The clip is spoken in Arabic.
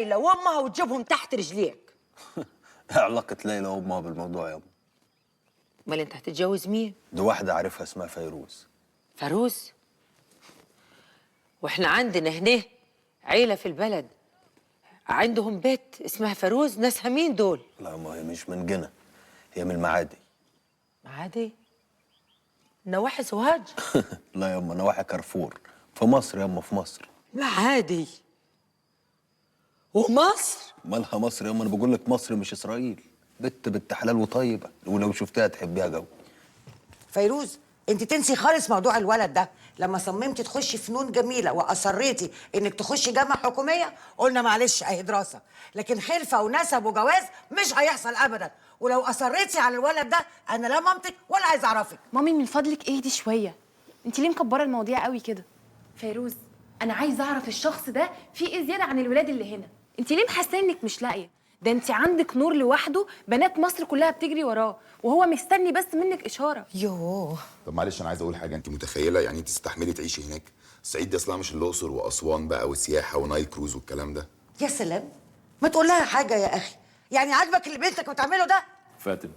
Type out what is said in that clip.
ليلى وامها وتجيبهم تحت رجليك. ايه علاقة ليلى وامها بالموضوع يا ام؟ امال انت هتتجوز مين؟ دي واحدة عارفها اسمها فيروز. فاروز؟ واحنا عندنا هنا عيلة في البلد عندهم بيت اسمها فاروز، ناسها مين دول؟ لا ما هي مش من جنة، هي من المعادي. معادي؟ نواحي سوهاج؟ لا ياما نواحي كارفور في مصر ياما، في مصر. معادي ومصر؟ مالها مصر ياما؟ انا بقول لك مصر مش اسرائيل. بنت حلال وطيبة، ولو شفتها تحبيها جو. فيروز، انت تنسي خالص موضوع الولد ده. لما صممتي تخشي فنون جميله واصريتي انك تخشي جامعه حكوميه، قلنا معلش اهي دراسه، لكن خلفه ونسب وجواز مش هيحصل ابدا. ولو اصريتي على الولد ده انا لا مامتك ولا عايز اعرفك. مامي من فضلك اهدي شويه، انت ليه مكبره المواضيع قوي كده؟ فيروز، انا عايزه اعرف الشخص ده فيه ايه زياده عن الولاد اللي هنا. انت ليه محاسه انك مش لاقيه؟ ده انت عندك نور لوحده، بنات مصر كلها بتجري وراه، وهو مستني بس منك اشاره. يوه. طب معلش انا عايز اقول حاجه، انت متخيله يعني تستحملي تعيشي هناك؟ الصعيد دي اصلا مش الاقصر واسوان بقى والسياحه ونايل كروز والكلام ده. يا سلام، ما تقول لها حاجه يا اخي. يعني عاجبك اللي بنتك بتعمله ده؟ فاتن،